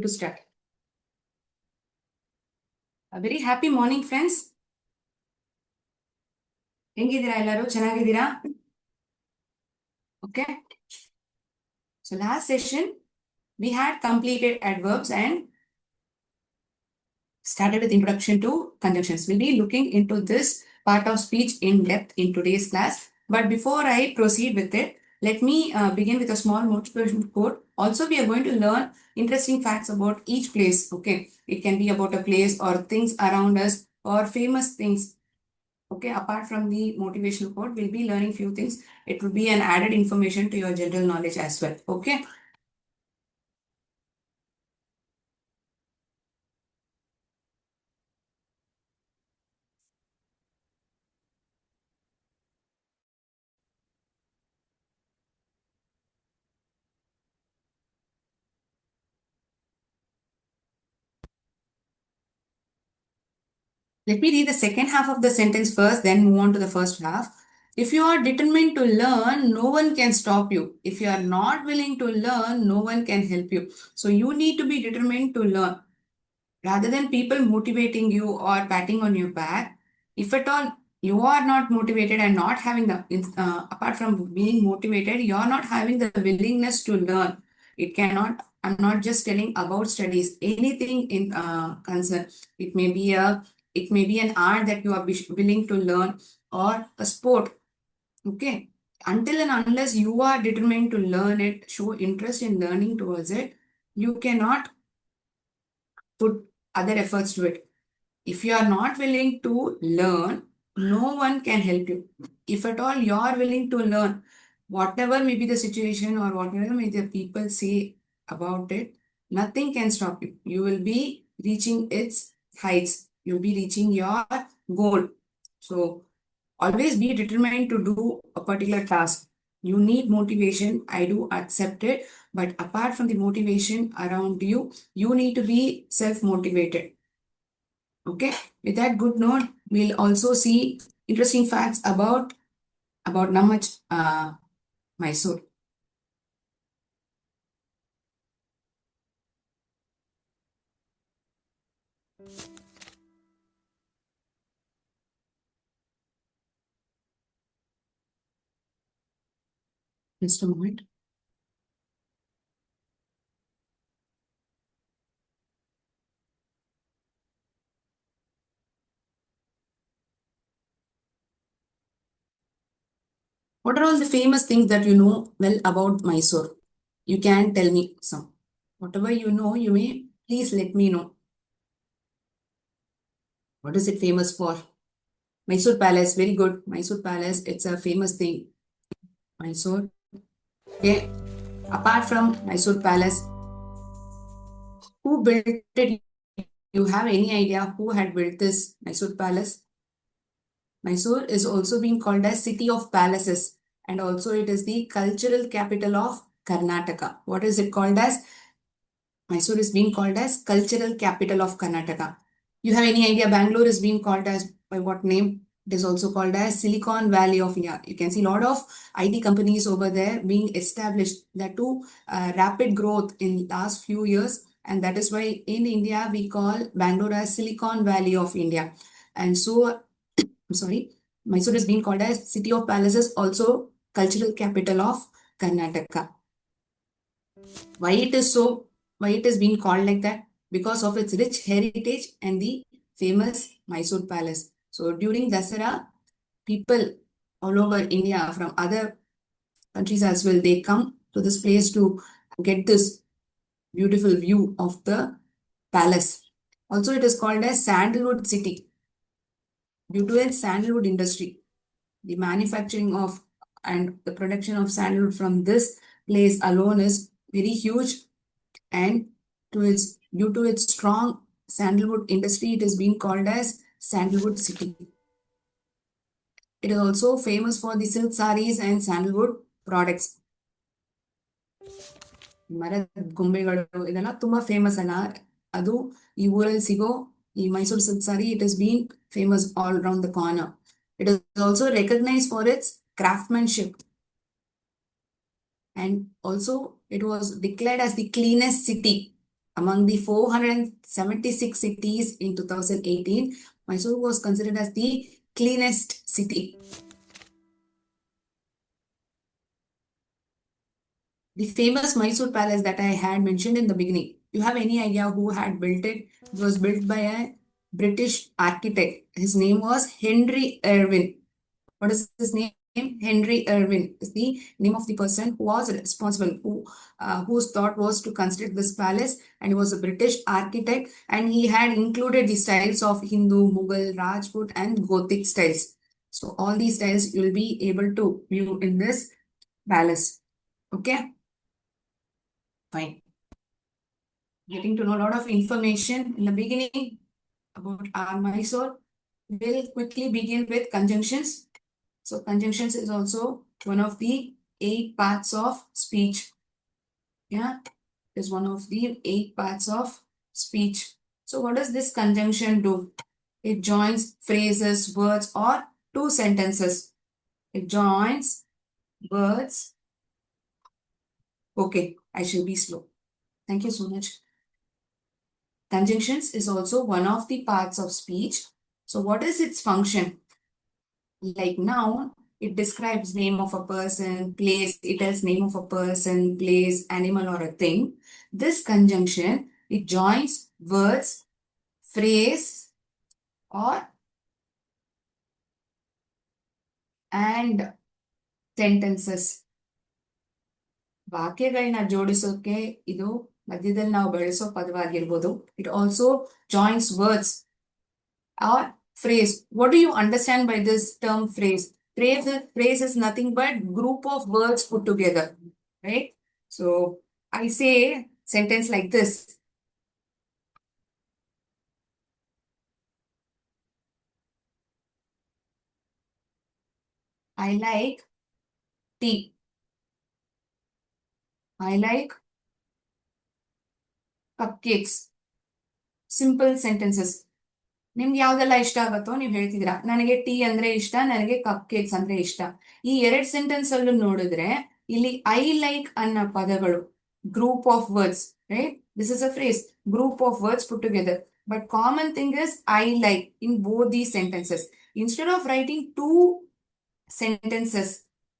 to start. A very happy morning, friends. ಹೆಂಗಿದ್ದೀರಾ ಎಲ್ಲರೂ? ಚೆನ್ನಾಗಿದ್ದೀರಾ? Okay. So last session we had completed adverbs and started with introduction to conjunctions. We'll be looking into this part of speech in depth in today's class. But before I proceed with it, let me begin with a small motivation quote. Also, we are going to learn interesting facts about each place. Okay, it can be about a place or things around us or famous things. Okay, apart from the motivational quote, we'll be learning few things. It will be an added information to your general knowledge as well. Okay. Let me read the second half of the sentence first, then move on to the first half. If you are determined to learn, no one can stop you. If you are not willing to learn, no one can help you. So you need to be determined to learn. Rather than people motivating you or patting on your back, if at all you are not motivated and not having the, apart from being motivated, you are not having the willingness to learn. It cannot, I'm not just telling about studies, anything in concern. It may be an art that you are willing to learn or a sport. Okay. Until and unless you are determined to learn it, show interest in learning towards it, you cannot put other efforts to it. If you are not willing to learn, no one can help you. If at all you are willing to learn, whatever may be the situation or whatever may the people say about it, nothing can stop you. You will be reaching its heights. You'll be reaching your goal. So always be determined to do a particular task. You need motivation. I do accept it. But apart from the motivation around you, you need to be self-motivated. Okay, with that good note, we'll also see interesting facts about Namach Mysore. Just a moment. What are all the famous things that you know well about Mysore? You can tell me some. Whatever you know, you may please let me know. What is it famous for? Mysore Palace, very good. Mysore Palace, it's a famous thing. Mysore. Okay. Apart from Mysore Palace, who built it? You have any idea who had built this Mysore Palace? Mysore is also being called as City of Palaces, and also it is the cultural capital of Karnataka. What is it called as? Mysore is being called as cultural capital of Karnataka. You have any idea Bangalore is being called as by what name? It is also called as Silicon Valley of India. You can see a lot of IT companies over there being established. That too, rapid growth in last few years, and that is why in India we call Bangalore as Silicon Valley of India. And so I'm sorry, Mysore is being called as City of Palaces, also cultural capital of Karnataka. Why it is so? Why it is being called like that? Because of its rich heritage and the famous Mysore Palace. So during Dasara, people all over India from other countries as well, they come to this place to get this beautiful view of the palace. Also, it is called as Sandalwood City due to its sandalwood industry. The manufacturing of and the production of sandalwood from this place alone is very huge, and due to its strong sandalwood industry, it is being called as Sandalwood City. It is also famous for the silk sarees and sandalwood products. ಮರದ ಗೊಂಬೆಗಳು ಇದೆಲ್ಲ ತುಂಬಾ famous ಅಲ್ಲ. ಅದು ಈ ಊರಲ್ಲಿ ಸಿಗೋ ಈ Mysuru silk sorry, it is been famous all around the corner. It is also recognized for its craftsmanship, and also it was declared as the cleanest city Among the 476 cities in 2018, Mysore was considered as the cleanest city. The famous Mysore Palace that I had mentioned in the beginning. You have any idea who had built it? It was built by a British architect. His name was Henry Irwin. What is his name? Henry Irwin is the name of the person who was responsible, whose thought was to construct this palace, and he was a British architect, and he had included the styles of Hindu, Mughal, Rajput, and Gothic styles. So all these styles you will be able to view in this palace. Okay, fine. Getting to know a lot of information in the beginning about our Mysore. We'll quickly begin with conjunctions. So conjunctions is also one of the 8 parts of speech. Yeah, it is one of the 8 parts of speech. So what does this conjunction do? It joins phrases, words, or 2 sentences. It joins words. Okay, I shall be slow. Thank you so much. Conjunctions is also one of the parts of speech. So what is its function? Like noun, it describes name of a person, place, it has name of a person, place, animal, or a thing. This conjunction, it joins words, phrase, or and sentences. ವಾಕ್ಯಗಳನ್ನ ಜೋಡಿಸೋಕೆ ಇದು ಮಧ್ಯದಲ್ಲಿ ನಾವು ಬಳಸೋ ಪದವಾಗಿರ್ಬೋದು. It also joins words or phrase. What do you understand by this term phrase? Phrase is nothing but group of words put together, right? So I say sentence like this. I like tea. I like cupcakes. Simple sentences. ನಿಮ್ಗೆ ಯಾವ್ದೆಲ್ಲ ಇಷ್ಟ ಆಗತ್ತೋ ನೀವು ಹೇಳ್ತಿದ್ದೀರಾ. ನನಗೆ tea ಅಂದ್ರೆ ಇಷ್ಟ, ನನಗೆ cup cakes ಅಂದ್ರೆ ಇಷ್ಟ. ಈ 2 ಸೆಂಟೆನ್ಸ್ ಅಲ್ಲೂ ನೋಡಿದ್ರೆ ಇಲ್ಲಿ ಐ ಲೈಕ್ ಅನ್ನೋ ಪದಗಳು group of words, right? This is a phrase, group of words put together. But common thing is I like in both these sentences. Instead of writing 2 sentences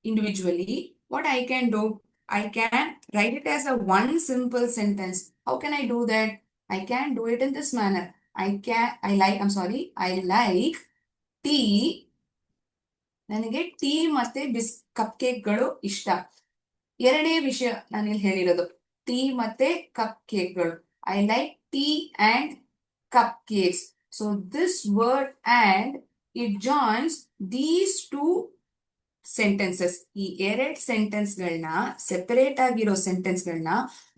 individually, what I can do, I can write it as a one simple sentence. How can I do that? I can do it in this manner. I like tea. ನನಗೆ tea ಮತ್ತೆ ಕಪ್ ಕೇಕ್ಗಳು ಇಷ್ಟ. ಎರಡೇ ವಿಷಯ ನಾನು ಇಲ್ಲಿ ಹೇಳಿರೋದು, ಟೀ ಮತ್ತೆ ಕಪ್ ಕೇಕ್ಗಳು. I like tea and cupcakes. So this word and it joins these 2 sentences. ಈ 2 ಸೆಂಟೆನ್ಸ್ಗಳನ್ನ, ಸೆಪರೇಟ್ ಆಗಿರೋ ಸೆಂಟೆನ್ಸ್ಗಳನ್ನ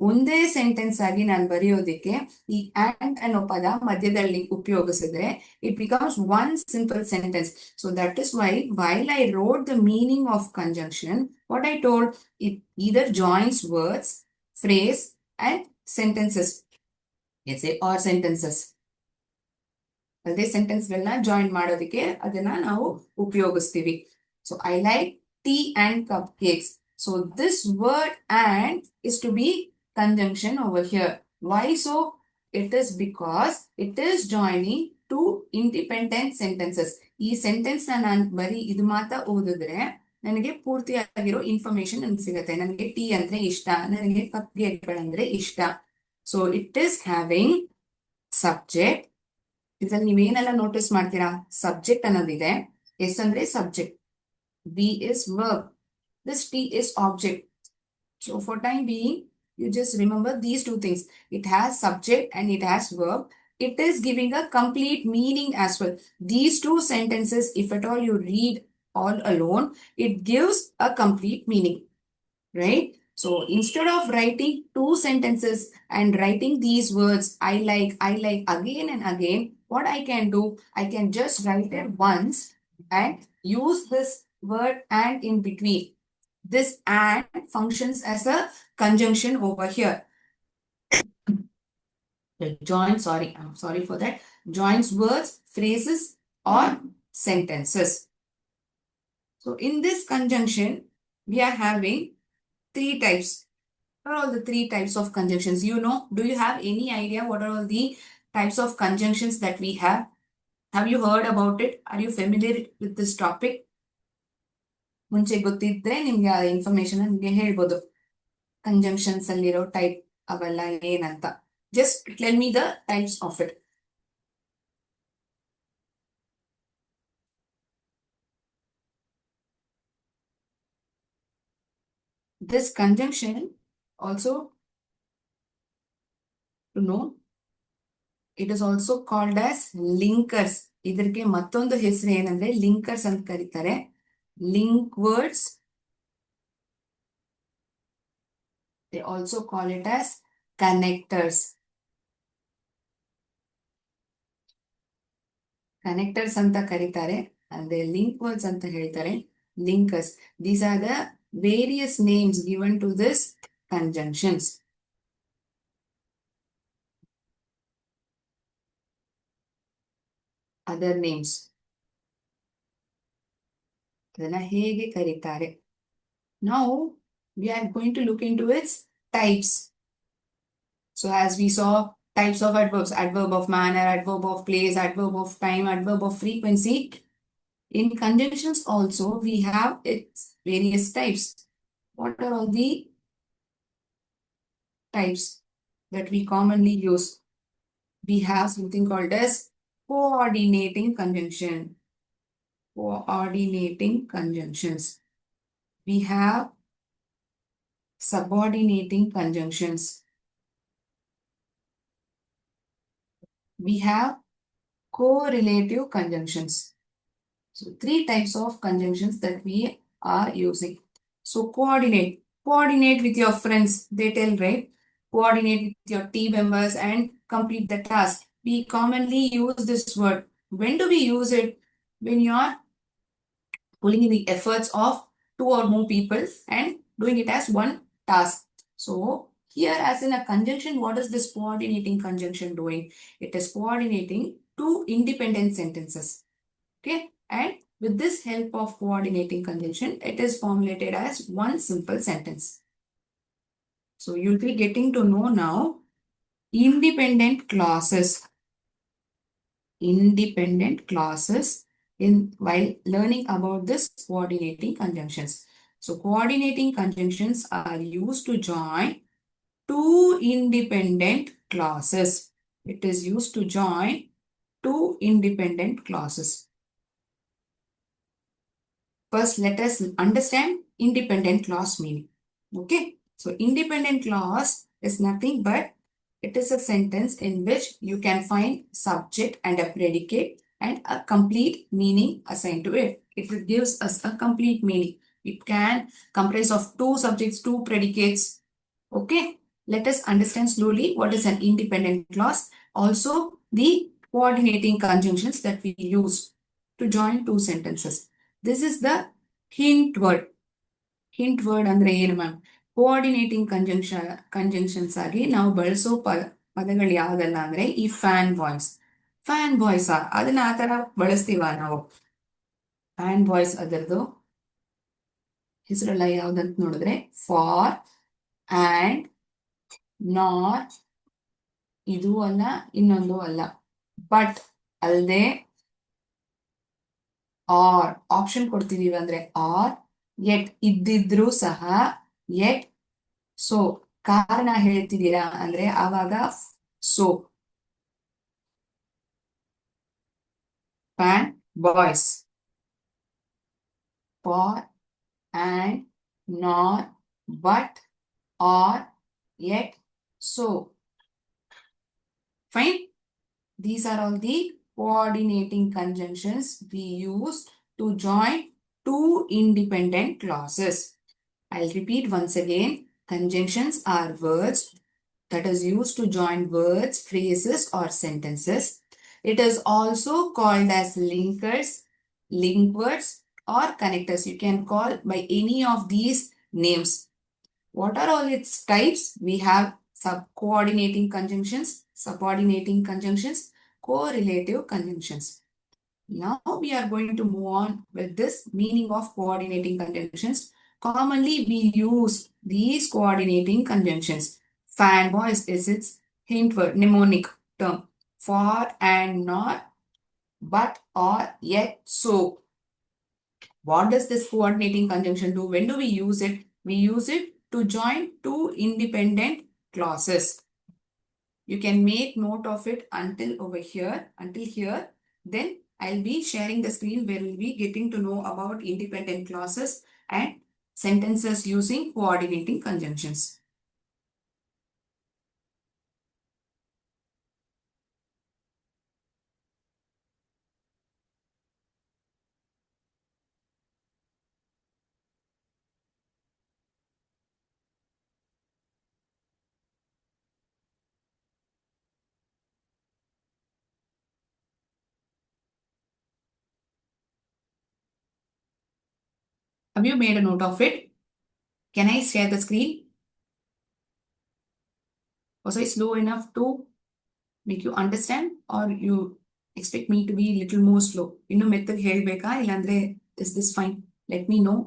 ಒಂದೇ ಸೆಂಟೆನ್ಸ್ ಆಗಿ ನಾನು ಬರೆಯೋದಿಕ್ಕೆ ಈ ಅಂಡ್ ಅನ್ನೋ ಪದ ಮಧ್ಯದಲ್ಲಿ ಉಪಯೋಗಿಸಿದ್ರೆ it becomes one simple sentence. So that is while I wrote the meaning of conjunction, what I told, it either joins words, phrase and sentences, or sentences. ಅದೇ ಸೆಂಟೆನ್ಸ್ಗಳನ್ನ ಜಾಯಿನ್ ಮಾಡೋದಕ್ಕೆ ಅದನ್ನ ನಾವು ಉಪಯೋಗಿಸ್ತೀವಿ. So I like tea and cupcakes. So this word and is to be conjunction over here. Why so? It is because it is joining 2 independent sentences. ಈ sentence ನಾನು ಬರೀ ಇದು ಮಾತ್ರ ಓದಿದ್ರೆ ನನಗೆ ಪೂರ್ತಿಯಾಗಿರೋ ಇನ್ಫಾರ್ಮೇಶನ್ ನನಗೆ ಸಿಗುತ್ತೆ. ನನಗೆ ಟೀ ಅಂದ್ರೆ ಇಷ್ಟ, ನನಗೆ ಕಪ್ ಕೇಕ್ಗಳಂದ್ರೆ ಇಷ್ಟ. So it is having subject. ಇದ್ರಲ್ಲಿ ನೀವೇನೆಲ್ಲ ನೋಟಿಸ್ ಮಾಡ್ತೀರಾ? ಸಬ್ಜೆಕ್ಟ್ ಅನ್ನೋದಿದೆ. ಎಸ್ ಅಂದ್ರೆ subject, B is verb, this T is object. So for time being, you just remember these 2 things. It has subject and it has verb. It is giving a complete meaning as well. These 2 sentences, if at all you read all alone, it gives a complete meaning, right? So instead of writing 2 sentences and writing these words, I like again and again, what I can do, I can just write it once and use this word and in between. This and functions as a conjunction over here. I'm sorry for that. Joins words, phrases, or sentences. So in this conjunction, we are having 3 types. are all the three types of conjunctions? You know, do you have any idea what are all the types of conjunctions that we have? Have you heard about it? Are you familiar with this topic? ಮುಂಚೆ ಗೊತ್ತಿದ್ರೆ ನಿಮ್ಗೆ ಆ information ನಿಮ್ಗೆ ಹೇಳ್ಬೋದು conjunctions ಅಲ್ಲಿರೋ type ಅವೆಲ್ಲ ಏನಂತ. Just tell me the types of it. This conjunction also to know it is also called as linkers. ಇದಕ್ಕೆ ಮತ್ತೊಂದು ಹೆಸರು ಏನಂದ್ರೆ ಲಿಂಕರ್ಸ್ ಅಂತ ಕರೀತಾರೆ. Link words. They also call it as connectors. Connectors anta karitare and they link words anta ಹೇಳ್ತಾರೆ. Linkers. These are the various names given to this conjunctions. Other names. ಅದನ್ನ ಹೇಗೆ ಕರೀತಾರೆ? Now we are going to look into its types. So as we saw types of adverbs, adverb of manner, adverb of place, adverb of time, adverb of frequency. In conjunctions also we have its various types. What are all the types that we commonly use? We have something called as coordinating conjunction. Coordinating conjunctions. We have subordinating conjunctions. We have correlative conjunctions. So three types of conjunctions that we are using. So coordinate. Coordinate with your friends. They tell, right? Coordinate with your team members and complete the task. We commonly use this word. When do we use it? When you are pulling in the efforts of two or more people and doing it as one task. So here as in a conjunction, what is this coordinating conjunction doing? It is coordinating two independent sentences. Okay. And with this help of coordinating conjunction, it is formulated as one simple sentence. So you'll be getting to know now independent clauses. Independent clauses in while learning about this coordinating conjunctions. So coordinating conjunctions are used to join two independent clauses. It is used to join two independent clauses. First, let us understand independent clause meaning. Okay. So independent clause is nothing but it is a sentence in which you can find subject and a predicate and a complete meaning assigned to it. It gives us a complete meaning. It can comprise of two subjects, two predicates. Okay. Let us understand slowly what is an independent clause. Also, the coordinating conjunctions that we use to join two sentences. This is the hint word. Hint word andre ಏನು ma'am? Coordinating conjunctions ಆಗಿ ನಾವು ಬಳಸೋ ಪದಗಳು ಯಾವ್ದಲ್ಲ ಅಂದ್ರೆ ಈ fan boys. Fan boys ಅದನ್ನ ಆ ತರ ಬಳಸ್ತೀವ ನಾವು? ಫ್ಯಾನ್ ಬಾಯ್ಸ್ ಅದರದ್ದು ಹೆಸರೆಲ್ಲ ಯಾವ್ದಂತ ನೋಡಿದ್ರೆ ಫಾರ್ ಅಂಡ್ ನಾಟ್, ಇದು ಅಲ್ಲ ಇನ್ನೊಂದು ಅಲ್ಲ, ಬಟ್ ಅಲ್ಲದೆ ಆರ್ ಆಪ್ಷನ್ ಕೊಡ್ತಿದೀವಿ ಅಂದ್ರೆ ಆರ್, ಎಟ್ ಇದ್ದಿದ್ರು ಸಹ, ಎಟ್ ಸೊ ಕಾರಣ ಹೇಳ್ತಿದ್ದೀರಾ ಅಂದ್ರೆ ಆವಾಗ so. Fan boys, for and not, but, or, yet, so. Fine. These are all the coordinating conjunctions we use to join two independent clauses. I'll repeat once again. Conjunctions are words that is used to join words, phrases, or sentences. It is also called as linkers, link words, or connectors. You can call by any of these names. What are all its types? We have coordinating conjunctions, subordinating conjunctions, correlative conjunctions. Now we are going to move on with this meaning of coordinating conjunctions. Commonly, we use these coordinating conjunctions. Fanboys is its hint word, mnemonic term. For and not, but, or, yet, so. What does this coordinating conjunction do? When do we use it? We use it to join two independent clauses. You can make note of it until over here, until here. Then I'll be sharing the screen where we'll be getting to know about independent clauses and sentences using coordinating conjunctions. Have you made a note of it? Can I share the screen? Was I slow enough to make you understand, or you expect me to be a little more slow? ಮೆತ್ತಗೆ ಹೇಳ್ಬೇಕಾ ಇಲ್ಲಾಂದ್ರೆ is this fine? Let me know.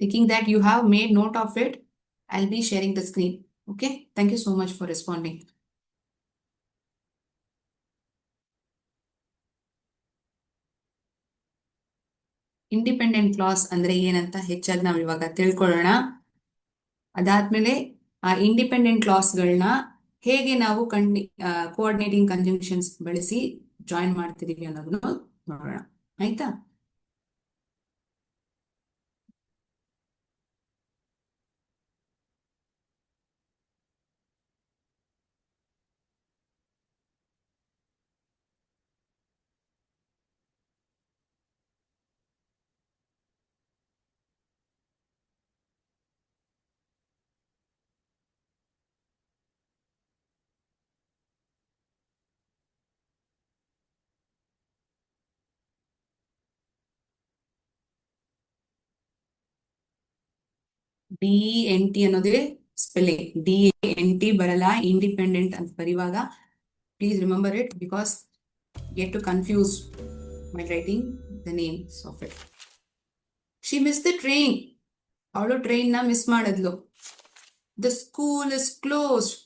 Thinking that you have made note of it, I'll be sharing the screen. Okay, thank you so much for responding. Independent class ಅಂದ್ರೆ ಏನಂತ ಹೆಚ್ಚಾಗಿ ನಾವು ಇವಾಗ ತಿಳ್ಕೊಳ್ಳೋಣ. ಅದಾದ್ಮೇಲೆ ಆ ಇಂಡಿಪೆಂಡೆಂಟ್ ಕ್ಲಾಸ್ಗಳನ್ನ ಹೇಗೆ ನಾವು ಕೋಆರ್ಡಿನೇಟಿಂಗ್ ಕಂಜಂಕ್ಷನ್ಸ್ ಬಳಸಿ ಜಾಯಿನ್ ಮಾಡ್ತಿದೀವಿ ಅನ್ನೋದನ್ನ ನೋಡೋಣ. ಆಯ್ತಾ? DENT ಅನ್ನೋದೇ ಸ್ಪೆಲ್ಲಿಂಗ್. DENT ಬರಲ್ಲ, ಇಂಡಿಪೆಂಡೆಂಟ್ ಅಂತ ಬರೆಯುವಾಗ. Please remember it because get to confuse by writing the names of it. She missed the train. ಅವಳು ಟ್ರೈನ್ ನ ಮಿಸ್ ಮಾಡಿದ್ಲು. The school is closed.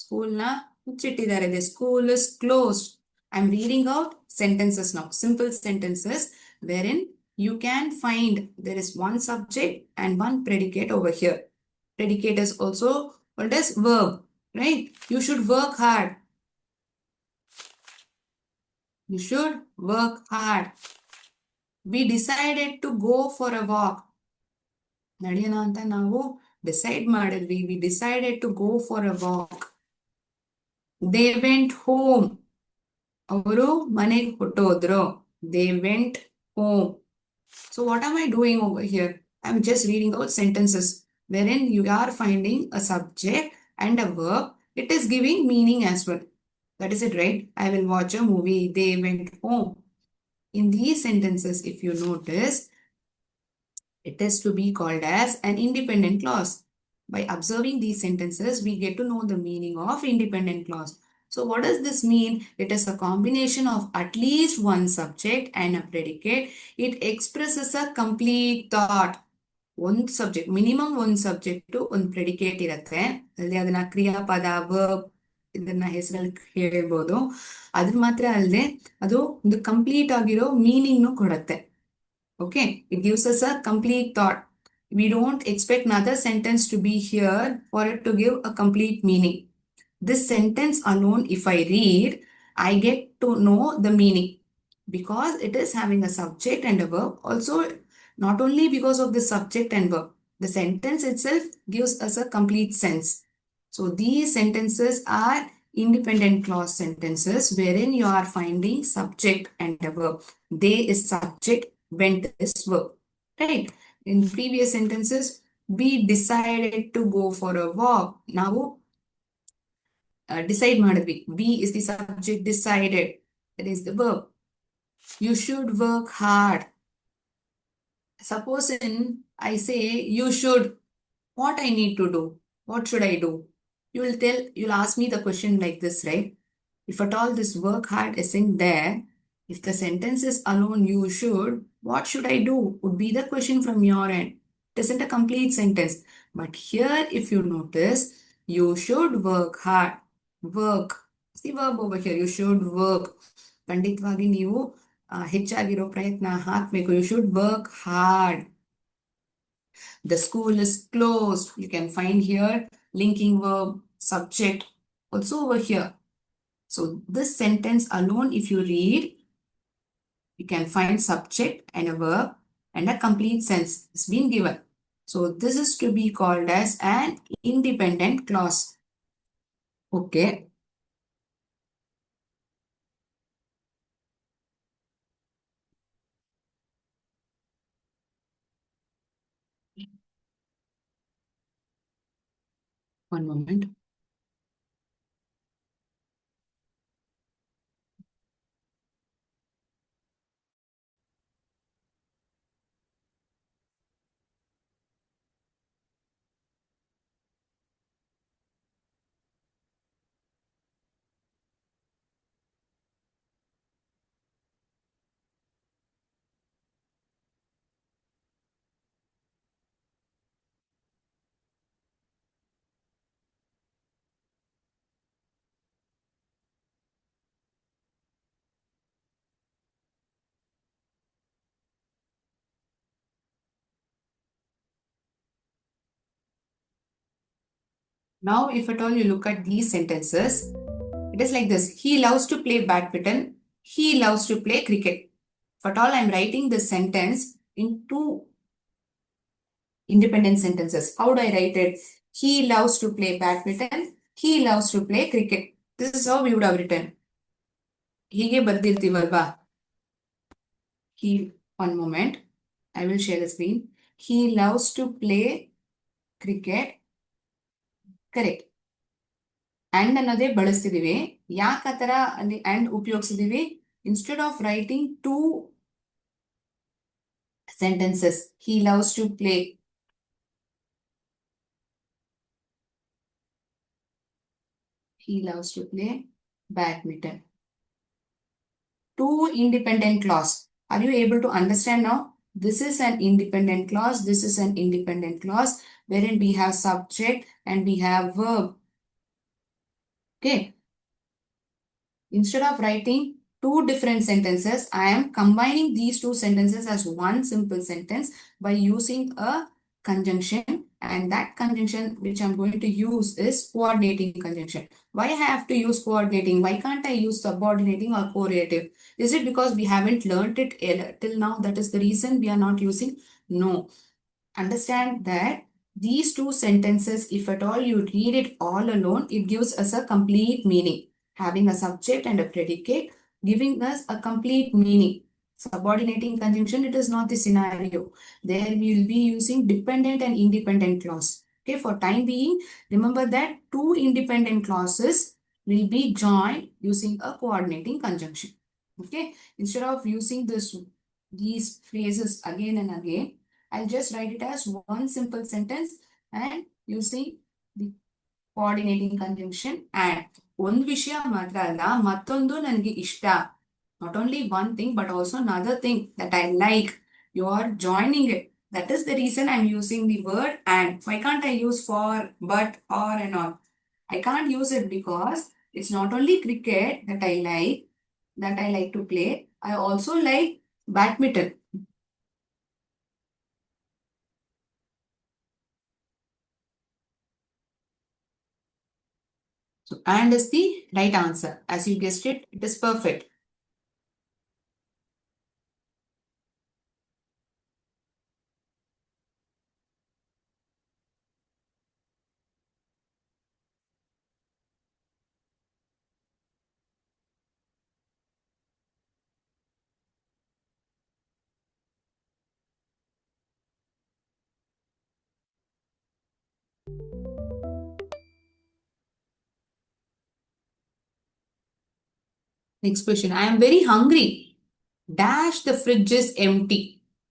School ನ ಮುಚ್ಚಿಟ್ಟಿದ್ದಾರೆ. The school is closed. I'm reading out sentences now. Simple sentences wherein you can find there is one subject and one predicate over here. Predicate is also called as verb, right? You should work hard. You should work hard. We decided to go for a walk. ನಡೆಯೋಣ ಅಂತ ನಾವು decide ಮಾಡಿದ್ವಿ. We decided to go for a walk. They went home. ಅವರು ಮನೆಗೆ ಹೊಟ್ಟೋದ್ರು. They went home. So what am I doing over here? I'm just reading out sentences wherein you are finding a subject and a verb. It is giving meaning as well. That is it, right? I will watch a movie. They went home. In these sentences, if you notice, it is to be called as an independent clause. By observing these sentences, we get to know the meaning of independent clause. So what does this mean? It is a combination of at least one subject and a predicate. It expresses a complete thought. One subject, minimum one subject one predicate ಇರತ್ತೆ. ಅಲ್ಲಿ ಅದನ್ನ ಕ್ರಿಯಾಪದ, verb ಇದನ್ನ ಹೆಸರಲ್ಲಿ ಹೇಳ್ಬೋದು. ಅದ್ರ ಮಾತ್ರ ಅಲ್ಲದೆ ಅದು ಒಂದು ಕಂಪ್ಲೀಟ್ ಆಗಿರೋ ಮೀನಿಂಗ್ ಕೊಡುತ್ತೆ. Okay, it gives us a complete thought. We don't expect another sentence to be here for it to give a complete meaning. This sentence alone, if I read, I get to know the meaning because it is having a subject and a verb. Also, not only because of the subject and verb, the sentence itself gives us a complete sense. So these sentences are independent clause sentences wherein you are finding subject and a verb. They is subject, went is verb. Right? In previous sentences, we decided to go for a walk. ನಾವು decide ಮಾಡಿದ್ವಿ. We is the subject, decided. That is the verb. You should work hard. Suppose I say you should, what I need to do? What should I do? You'll ask me the question like this, right? If at all this work hard isn't there, if the sentence is alone, you should, what should I do? Would be the question from your end. It isn't a complete sentence. But here, if you notice, you should work hard. Work. See verb over here. You should work. ಖಂಡಿತವಾಗಿ ನೀವು ಹೆಚ್ಚಾಗಿರೋ ಪ್ರಯತ್ನ ಹಾಕಬೇಕು. You should work hard. The school is closed. You can find here linking verb, subject, also over here. So this sentence alone, if you read, you can find subject and a verb and a complete sense. It's been given. So this is to be called as an independent clause. Okay. One moment. Now, if at all you look at these sentences, it is like this. He loves to play badminton. He loves to play cricket. If at all I'm writing this sentence in two independent sentences. How do I write it? He loves to play badminton. He loves to play cricket. This is how we would have written. ಹೀಗೆ ಬರ್ದಿರ್ತೀವಲ್ವಾ? He, one moment. I will share the screen. He loves to play cricket. Correct. And ಅನ್ನೋದೇ ಬಳಸ್ತಿದೀವಿ. ಯಾಕೆ ಆ ತರ and ಉಪಯೋಗಿಸಿದೀವಿ? Instead of writing two sentences, he loves to play. He loves to play badminton. Two independent clause. Are you able to understand now? This is an independent clause. This is an independent clause wherein we have subject and we have verb. Okay. Instead of writing two different sentences, I am combining these two sentences as one simple sentence by using a conjunction, and that conjunction which I'm going to use is coordinating conjunction. Why I have to use coordinating? Why can't I use subordinating or correlative? Is it because we haven't learned it till now? That is the reason we are not using? No. Understand that these two sentences, if at all you read it all alone, it gives us a complete meaning. Having a subject and a predicate, giving us a complete meaning. Subordinating conjunction, it is not the scenario. There we will be using dependent and independent clause. Okay, for time being, remember that two independent clauses will be joined using a coordinating conjunction. Okay, instead of using these phrases again and again, I'll just write it as one simple sentence and using the coordinating conjunction and. ಒಂದು ವಿಷಯ ಮಾತ್ರ ಅಲ್ಲ, ಮತ್ತೊಂದು ನನಗೆ ಇಷ್ಟ. Not only one thing, but also another thing that I like. You are joining it. That is the reason I'm using the word and. Why can't I use for, but, or, and all? I can't use it because it's not only cricket that I like to play. I also like badminton. So, and is the right answer. As you guessed it, it is perfect. Next question. I am very hungry. Dash the fridge is empty.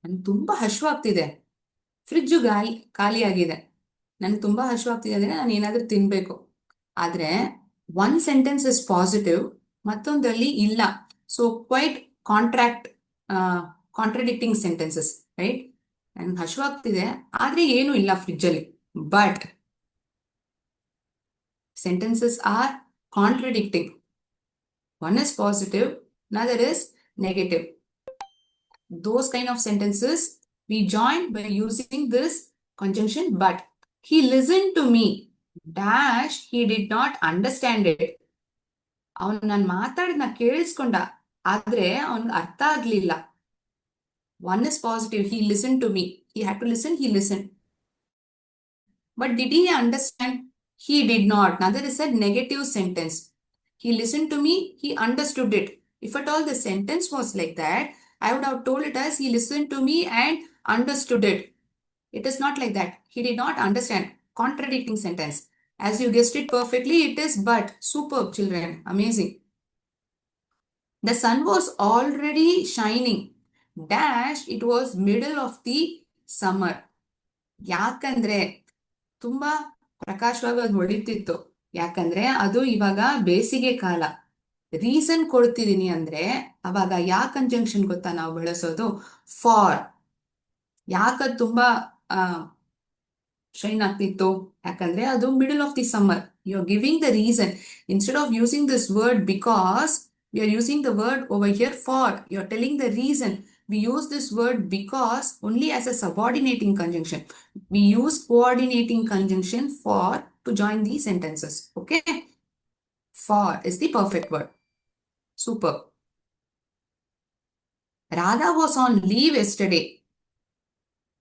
ನನಗೆ ತುಂಬಾ ಹಶ್ವಾಗ್ತಿದೆ. Fridge ಖಾಲಿಯಾಗಿದೆ. ನನಗೆ ತುಂಬಾ ಹಶ್ವಾಗ್ತಿದೆ ಅಂದ್ರೆ ನಾನು ಏನಾದ್ರೂ ತಿನ್ಬೇಕು. ಆದ್ರೆ ಒನ್ ಸೆಂಟೆನ್ಸ್ ಇಸ್ ಪಾಸಿಟಿವ್, ಮತ್ತೊಂದರಲ್ಲಿ ಇಲ್ಲ. So quite contract contradicting sentences, right? ನನಗೆ ಹಶ್ವಾಗ್ತಿದೆ ಆದ್ರೆ ಏನು ಇಲ್ಲ ಫ್ರಿಡ್ಜ್ ಅಲ್ಲಿ. But sentences are contradicting. One is positive, another is negative. Those kind of sentences we join by using this conjunction but. He listened to me. Dash, he did not understand it. ಅವನು ನಾನು ಮಾತಾಡಿದ್ನ ಕೇಳಿಸ್ಕೊಂಡ, ಆದ್ರೆ ಅವನಿಗೆ ಅರ್ಥ ಆಗ್ಲಿಲ್ಲ. One is positive, he listened to me. He had to listen, he listened. But did he understand? He did not. Another is a negative sentence. He listened to me, he understood it. If at all the sentence was like that, I would have told it as he listened to me and understood it. It is not like that. He did not understand. Contradicting sentence. As you guessed it perfectly, it is but. Superb, children. Amazing. The sun was already shining. Dash, it was middle of the summer. ಯಾಕಂದ್ರೆ ತುಂಬಾ ಪ್ರಕಾಶವಾಗಿ ಅದು ಹೊಳಿತಿತ್ತು. ಯಾಕಂದ್ರೆ ಅದು ಇವಾಗ ಬೇಸಿಗೆ ಕಾಲ. Reason ಕೊಡ್ತಿದೀನಿ ಅಂದ್ರೆ ಅವಾಗ ಯಾ ಕಂಜಂಕ್ಷನ್ ಗೊತ್ತಾ ನಾವು ಬಳಸೋದು? ಫಾರ್. ಯಾಕದ್ ತುಂಬಾ ಶೈನ್ ಆಗ್ತಿತ್ತು? ಯಾಕಂದ್ರೆ ಅದು middle of the summer. You are giving the reason. Instead of using this word because, we are using the word over here for. You are telling the reason. We use this word because only as a subordinating conjunction. We use coordinating conjunction for to join these sentences. Okay? For is the perfect word. Super. Radha was on leave yesterday.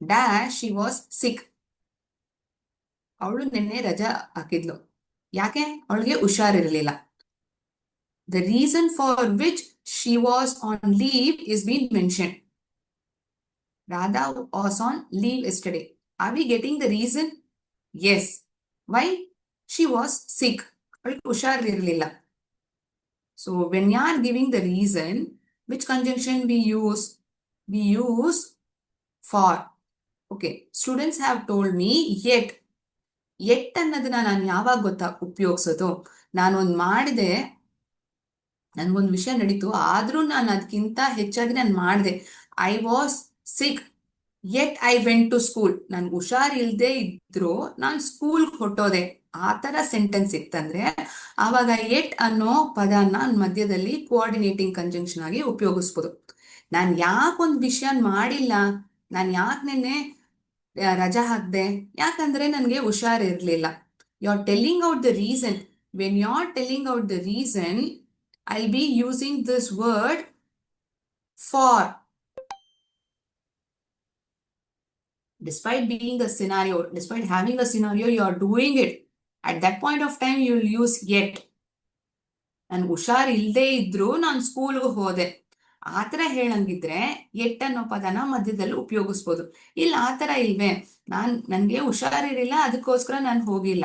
Dash, she was sick. ಅವಳು ನಿನ್ನೆ ರಜಾ ಹಾಕಿದ್ಲು. ಯಾಕೆ? ಅವಳಿಗೆ ಹುಷಾರಿರ್ಲಿಲ್ಲ. The reason for which she was on leave is being mentioned. Radha was on leave yesterday. Are we getting the reason? Yes. Why? She was sick. ಹುಷಾರಿರ್ಲಿಲ್ಲ. So when you are giving the reason, which conjunction we use? We use for. Okay. Students have told me yet. Yet ಅನ್ನೋದನ್ನ ನಾನು ಯಾವಾಗ ಗೊತ್ತಾ ಉಪಯೋಗಿಸೋದು? ನಾನೊಂದು ಮಾಡಿದೆ, ನನ್ಗೊಂದು ವಿಷಯ ನಡೀತು, ಆದ್ರೂ ನಾನು ಅದಕ್ಕಿಂತ ಹೆಚ್ಚಾಗಿ ನಾನು ಮಾಡಿದೆ. I was sick yet I went to school. ನನ್ಗೆ ಹುಷಾರಿಲ್ದೇ ಇದ್ರು ನಾನು ಸ್ಕೂಲ್ ಹೊಟ್ಟೋದೆ. ಆ ತರ ಸೆಂಟೆನ್ಸ್ ಇತ್ತಂದ್ರೆ ಆವಾಗ ಯೆಟ್ ಅನ್ನೋ ಪದನ ಮಧ್ಯದಲ್ಲಿ ಕೋಆರ್ಡಿನೇಟಿಂಗ್ ಕಂಜಂಕ್ಷನ್ ಆಗಿ ಉಪಯೋಗಿಸ್ಬೋದು. ನಾನು ಯಾಕೊಂದು ವಿಷಯ ಮಾಡಿಲ್ಲ, ನಾನು ಯಾಕೆ ನಿನ್ನೆ ರಜಾ ಹಾಕ್ದೆ? ಯಾಕಂದ್ರೆ ನನಗೆ ಹುಷಾರಿರ್ಲಿಲ್ಲ. You are telling out the reason. When you are telling out the reason, I'll be using this word for. Despite being a scenario, despite having a scenario, you are doing it. At that point of time, you will use yet. ನಾನು ಹುಷಾರ್ ಇಲ್ದೇ ಇದ್ರು ನಾನು ಸ್ಕೂಲ್ಗೆ ಹೋದೆ. ಆತರ ಹೇಳಂಗಿದ್ರೆ yet ಅನ್ನೋ ಪದನ ಮಧ್ಯದಲ್ಲಿ ಉಪಯೋಗಿಸ್ಬೋದು. ಇಲ್ಲ ಆತರ ಇಲ್ವೇ, ನನ್ಗೆ ಹುಷಾರಿರಲಿಲ್ಲ ಅದಕ್ಕೋಸ್ಕರ ನಾನು ಹೋಗಿಲ್ಲ.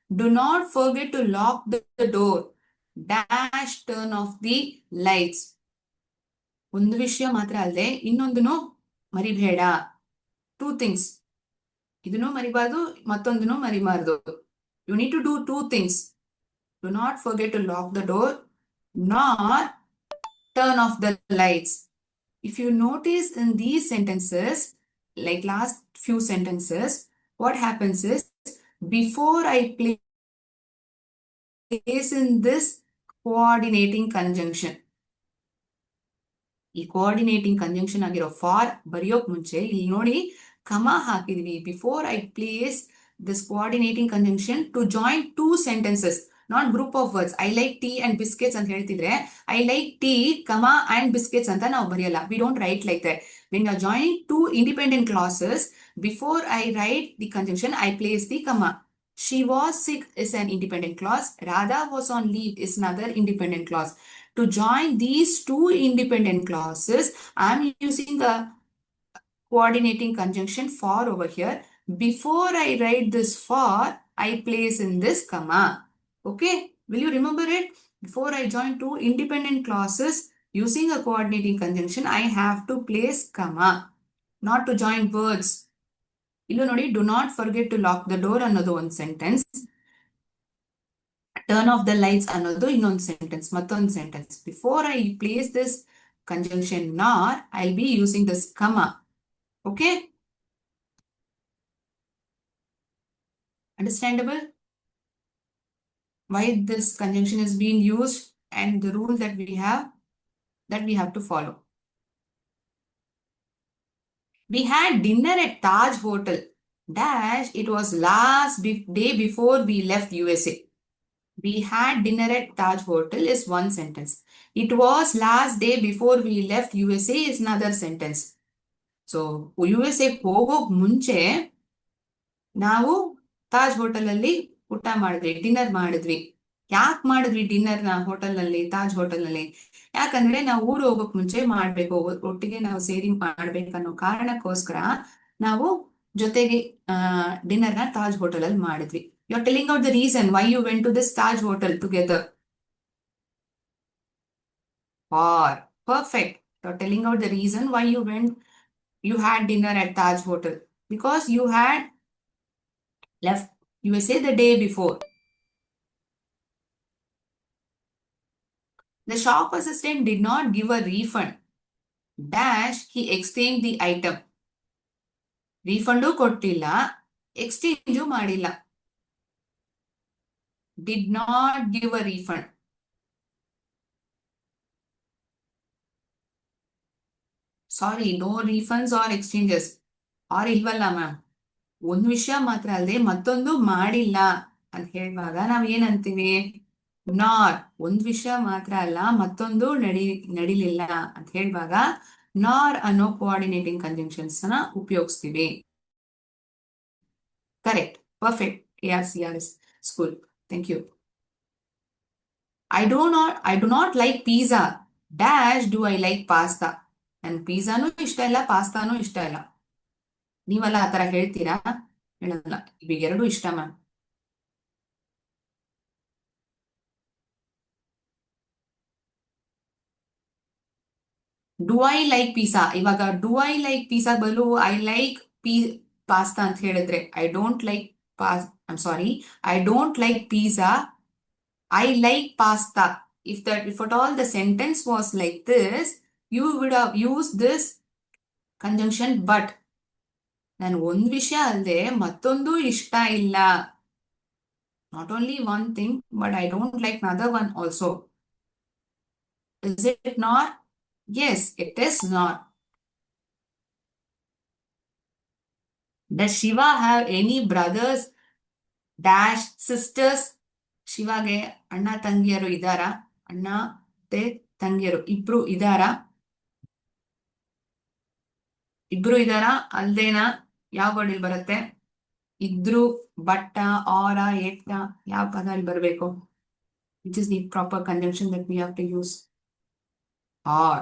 Do not forget to lock the door. Dash, turn off the lights. ಒಂದು ವಿಷಯ ಮಾತ್ರ ಅಲ್ಲದೆ ಇನ್ನೊಂದನ್ನು ಮರಿಬೇಡ. 2 things. ಇದನ್ನು ಮರಿಬಾರ್ದು, ಮತ್ತೊಂದನ್ನು ಮರಿಬಾರ್ದು. You need to do 2 things. Do not forget to lock the door, nor turn off the lights. If you notice in these sentences, like last few sentences, what happens is, before I place in this coordinating conjunction, ಈ coordinating conjunction ಆಗಿರೋ for ಬರೆಯೋಕ್ ಮುಂಚೆ ಇಲ್ಲಿ ನೋಡಿ comma ಹಾಕಿದ್ವಿ. Before I place this coordinating conjunction to join 2 sentences, not group of words. I like tea and biscuits ಅಂತ ಹೇಳ್ತಿದ್ರೆ I like tea comma and biscuits ಅಂತ ನಾವು ಬರೆಯಲ್ಲ. We don't write like that. When you are joining 2 independent clauses, before I write the conjunction, I place the comma. She was sick is an independent clause. Radha was on leave is another independent clause. To join these 2 independent clauses, I am using the coordinating conjunction for over here. Before I write this for, I place in this comma. Okay, will you remember it? Before I join two independent clauses using a coordinating conjunction, I have to place comma, not to join words. Illu nodi, do not forget to lock the door ಅನ್ನೋದು ಒಂದು sentence, turn off the lights ಅನ್ನೋದು ಇನ್ನೊಂದು sentence, ಮತ್ತೊಂದು sentence. Before I place this conjunction nor, I'll be using this comma. Okay? Understandable? Why this conjunction is being used and the rule that we have to follow. We had dinner at Taj Hotel. Dash, it was last day before we left USA. We had dinner at Taj Hotel is one sentence. It was last day before we left USA is another sentence. So, USA ಹೋಗೋಕ್ ಮುಂಚೆ ನಾವು Taj hotel ಅಲ್ಲಿ ಊಟ ಮಾಡಿದ್ವಿ, dinner ಮಾಡಿದ್ವಿ. ಯಾಕೆ ಮಾಡಿದ್ವಿ ಡಿನ್ನರ್ನ hotel ನಲ್ಲಿ, ತಾಜ್ ಹೋಟೆಲ್ ನಲ್ಲಿ? ಯಾಕಂದ್ರೆ ನಾವು ಊರು ಹೋಗೋಕ್ ಮುಂಚೆ ಮಾಡ್ಬೇಕು, ಒಟ್ಟಿಗೆ ನಾವು ಸೇರಿ ಮಾಡ್ಬೇಕನ್ನೋ ಕಾರಣಕ್ಕೋಸ್ಕರ ನಾವು ಜೊತೆಗೆ ಡಿನ್ನರ್ನ ತಾಜ್ ಹೋಟೆಲ್ ಅಲ್ಲಿ ಮಾಡಿದ್ವಿ. You're telling out the reason why you went to this Taj hotel together. Or, perfect. You're telling out the reason why you had dinner at Taj hotel. Because you had left USA the day before. The shop assistant did not give a refund. Dash, he exchanged the item. Refund ಕೊಟ್ಟಿಲ್ಲ, exchange ಮಾಡಿಲ್ಲ. Did not give a refund. Sorry, no refunds or exchanges. Or ಇಲ್ವಲ್ಲ ma'am, ಒಂದು ವಿಷಯ ಮಾತ್ರ ಅಲ್ಲದೆ ಮತ್ತೊಂದು ಮಾಡಿಲ್ಲ ಅಂತ ಹೇಳುವಾಗ ನಾವ್ ಏನಂತೀವಿ? ನಾರ್. ಒಂದ್ ವಿಷಯ ಮಾತ್ರ ಅಲ್ಲ, ಮತ್ತೊಂದು ನಡಿಲಿಲ್ಲ ಅಂತ ಹೇಳುವಾಗ ನಾರ್ ಅನ್ನೋ ಕೋಆರ್ಡಿನೇಟಿಂಗ್ ಕಂಜಂಕ್ಷನ್ಸ್ ನ ಉಪಯೋಗಿಸ್ತೀವಿ. Correct, perfect. KRCRS school, thank you. I do not like pizza. Dash, do I like pasta? ನನ್ ಪಿಜ್ಜಾನು ಇಷ್ಟ ಇಲ್ಲ, ಪಾಸ್ತಾನು ಇಷ್ಟ ಇಲ್ಲ. ನೀವಲ್ಲ ಆ ತರ ಹೇಳ್ತೀರಾ? ಹೇಳಲ್ಲ. ಇವೆರಡು ಇಷ್ಟ ma'am. Do I like pizza, ಇವಾಗ ಡು ಐ ಲೈಕ್ ಪಿಜ್ಜಾ ಬದಲು ಐ ಲೈಕ್ ಪಾಸ್ತಾ ಅಂತ ಹೇಳಿದ್ರೆ, I don't like I don't like pizza, I like pasta. If at all the sentence was like this, you would have used this conjunction but. ನನ್ ಒಂದ್ ವಿಷಯ ಅಲ್ಲದೆ ಮತ್ತೊಂದು ಇಷ್ಟ ಇಲ್ಲ. Not only one thing, but I don't like another one also. Is it not? Yes, it is not. Does Shiva have any brothers? Dash, sisters. ಶಿವಾಗೆ ಅಣ್ಣ ತಂಗಿಯರು ಇದ್ದಾರಾ? ಅಣ್ಣ ಮತ್ತೆ ತಂಗಿಯರು ಇಬ್ರು ಇದ್ದಾರಾ? ಇಬ್ರು ಇದ್ದಾರಾ ಅಲ್ದೇನಾ? ಯಾವ ವರ್ಡ್ ಇಲ್ಲಿ ಬರುತ್ತೆ? ಇದ್ರು, ಬಟ್ಟ, ಆರ, ಎಟ್ಟ, ಯಾವ ಪದ ಇಲ್ಲಿ ಬರಬೇಕು? Which is the proper conjunction that we have to use? Or.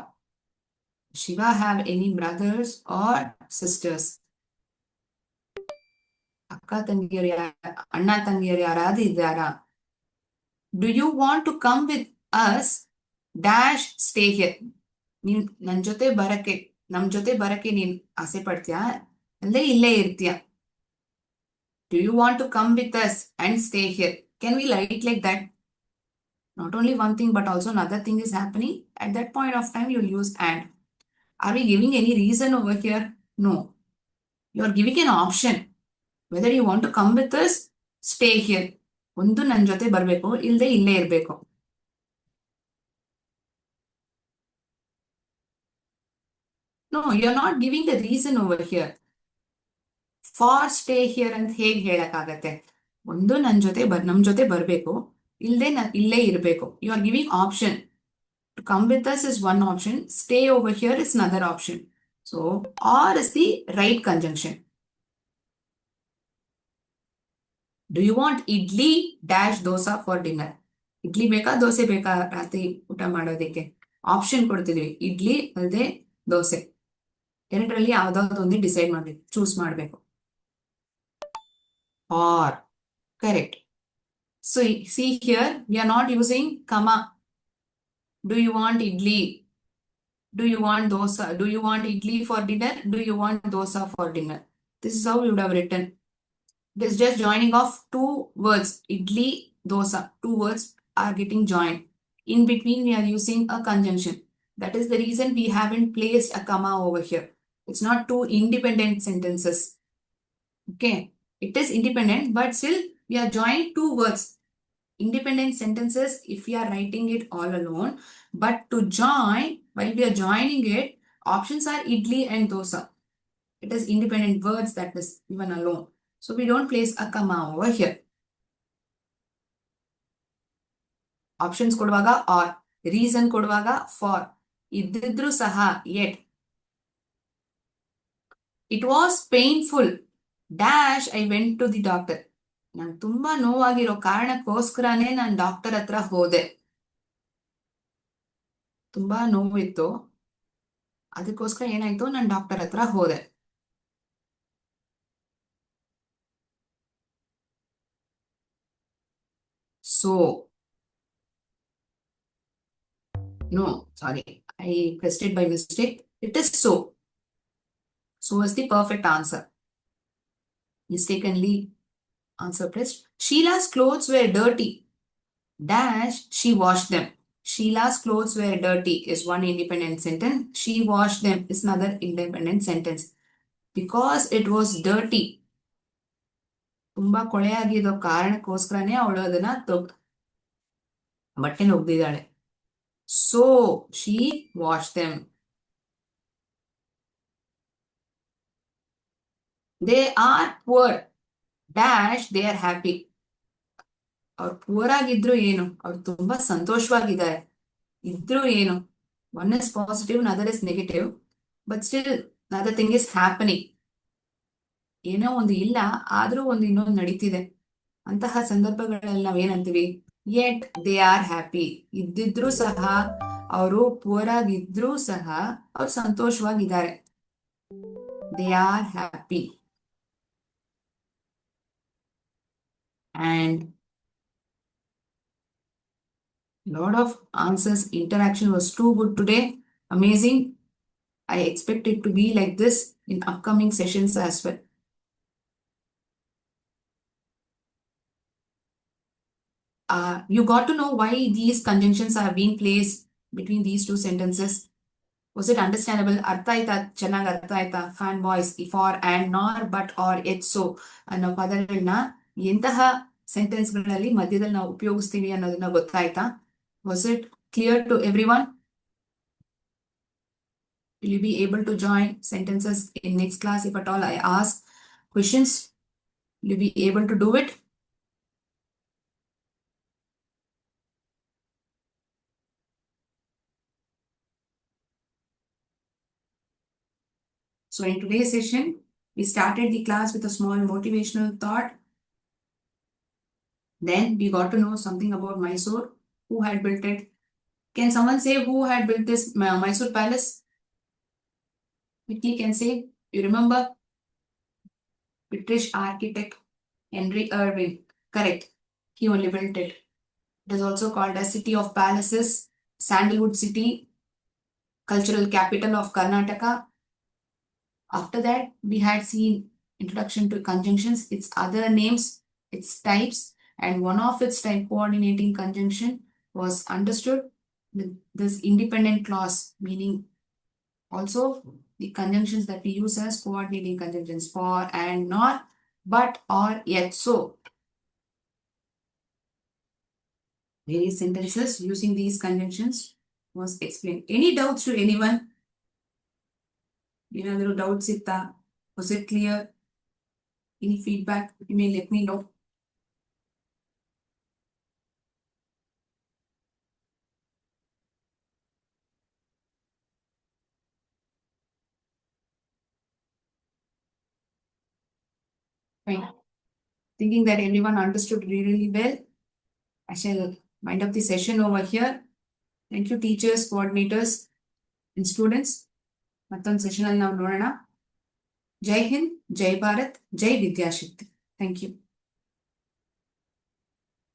Shiva have any brothers or sisters? ಅಕ್ಕ ತಂಗಿಯರು ಅಣ್ಣ ತಂಗಿಯರು ಯಾರಾದ್ರೂ ಇದ್ದಾರಾ? Do you want to come with us? Dash, stay here. ನೀನ್ ನಮ್ ಜೊತೆ ಬರಕ್ಕೆ ನೀನ್ ಆಸೆ ಪಡ್ತೀಯಾ ಅಂದ್ರೆ ಇಲ್ಲೇ ಇರ್ತೀಯ? Do you want to come with us and stay here? Can we write like that? Not only one thing but also another thing is happening. At that point of time you'll use and. Are we giving any reason over here? No. You are giving an option. Whether you want to come with us, stay here. ಒಂದು ನನ್ ಜೊತೆ ಬರ್ಬೇಕು, ಇಲ್ಲದೆ ಇಲ್ಲೇ ಇರ್ಬೇಕು. No, you're not giving the reason over here. For stay here ಅಂತ ಹೇಗೆ ಹೇಳಕ್ಕಾಗತ್ತೆ? ಒಂದು ನಮ್ ಜೊತೆ ಬರ್ಬೇಕು, ಇಲ್ಲದೆ ಇಲ್ಲೇ ಇರ್ಬೇಕು. You are giving option. To come with us is one option. Stay over here is another option. So, or is the right conjunction. Do you want idli dash dosa for dinner? Idli ಬೇಕಾ ದೋಸೆ ಬೇಕಾ ರಾತ್ರಿ ಊಟ ಮಾಡೋದಕ್ಕೆ? Option ಕೊಡ್ತಿದ್ವಿ, ಇಡ್ಲಿ ಅಲ್ಲದೆ ದೋಸೆ. ಎರಡರಲ್ಲಿ ಯಾವ್ದಾದ್ರು ಒಂದು ಡಿಸೈಡ್ ಮಾಡ್ಬೇಕು, ಚೂಸ್ ಮಾಡ್ಬೇಕು. or. Correct. So see here, we are not using comma. Do you want idli? Do you want dosa? Do you want idli for dinner? Do you want dosa for dinner? This is how we would have written. It is just joining of two words. Idli, dosa. Two words are getting joined. In between, we are using a conjunction. That is the reason we haven't placed a comma over here. It's not two independent sentences. Okay. It is independent, but still we are joining two words. Independent sentences if we are writing it all alone, but to join, while we are joining it, options are idli and dosa. It is independent words that is given alone. So we don't place a comma over here. Options ಕೊಡುವಾಗ or, reason ಕೊಡುವಾಗ for, ಇದ್ದಿದ್ರು ಸಹ yet. It was painful dash I went to the doctor. ನಾನು ತುಂಬಾ ನೋವಾಗಿರೋ ಕಾರಣಕ್ಕೋಸ್ಕರನೇ ನಾನು doctor ಹತ್ರ ಹೋದೆ. ತುಂಬಾ ನೋವಿತ್ತು, ಅದಕ್ಕೋಸ್ಕರ ಏನಾಯ್ತು, ನಾನು ಡಾಕ್ಟರ್ ಹತ್ರ ಹೋದೆ. So, no, sorry, I pressed it by mistake. It is so. So is the perfect answer. Mistakenly answer pressed. Sheila's clothes were dirty. Dash, she washed them. Sheila's clothes were dirty is one independent sentence. She washed them is another independent sentence. Because it was dirty. ತುಂಬಾ ಕೊಳೆಯಾಗಿರೋ ಕಾರಣಕ್ಕೋಸ್ಕರನೇ ಅವಳು ಅದನ್ನ ಬಟ್ಟೆ ಒಗ್ದಿದ್ದಾಳೆ. So she washed them. They are poor. Dash, they are happy. ಅವ್ರು poor ಆಗಿದ್ರು ಏನು, ಅವ್ರು ತುಂಬಾ ಸಂತೋಷವಾಗಿದ್ದಾರೆ. ಇದ್ರು ಏನು, one is positive, another is negative, but still another thing is happening. ಏನೋ ಒಂದು ಇಲ್ಲ, ಆದ್ರೂ ಒಂದು ಇನ್ನೊಂದು ನಡೀತಿದೆ. ಅಂತಹ ಸಂದರ್ಭಗಳಲ್ಲಿ ನಾವೇನಂತೀವಿ, ಯೆಟ್ ದೇ ಆರ್ ಹ್ಯಾಪಿ. ಇದ್ದಿದ್ರು ಸಹ, ಅವರು ಪೂರ್ ಆಗಿದ್ರು ಸಹ ಅವ್ರು ಸಂತೋಷವಾಗಿದ್ದಾರೆ. They are happy. And lot of answers. Interaction was too good today. Amazing. I expect it to be like this in upcoming sessions as well. You got to know why these conjunctions are being placed between these two sentences. Was it understandable? ಅರ್ಥ ಆಯ್ತಾ? ಚೆನ್ನಾಗಿ ಅರ್ಥ ಆಯ್ತಾ? Fan boys, for, and, nor, but, or, yet, so ಅನ್ನೋ ಪದಗಳನ್ನ ಎಂತಹ sentence ಗಳಲ್ಲಿ ಮಧ್ಯದಲ್ಲಿ ನಾವು ಉಪಯೋಗಿಸ್ತೀವಿ ಅನ್ನೋದನ್ನ ಗೊತ್ತಾಯ್ತಾ? Was it clear to everyone? Will you be able to join sentences in next class if at all I ask questions? Will you be able to do it? So in today's session, we started the class with a small motivational thought. Then we got to know something about Mysore, who had built it. Can someone say who had built this Mysore palace? Quickly can say, you remember? British architect Henry Irving. Correct. He only built it. It is also called as City of Palaces, Sandalwood City, cultural capital of Karnataka. After that, we had seen introduction to conjunctions, its other names, its types, and one of its type coordinating conjunction was understood with this independent clause, meaning also the conjunctions that we use as coordinating conjunctions, for, and, not, but, or, yet, so. Various sentences using these conjunctions was explained. Any doubts to anyone? ಏನಾದರೂ doubts ಇತ್ತಾ? Was it clear? Any feedback? You may let me know. Fine. Thinking that everyone understood really well, I shall wind up the session over here. Thank you, teachers, coordinators, and students. ಮತ್ತೊಂದು session ಅಲ್ಲಿ ನಾವು ನೋಡೋಣ. ಜೈ ಹಿಂದ್, ಜೈ ಭಾರತ್, ಜೈ Vidyashakti. Thank you.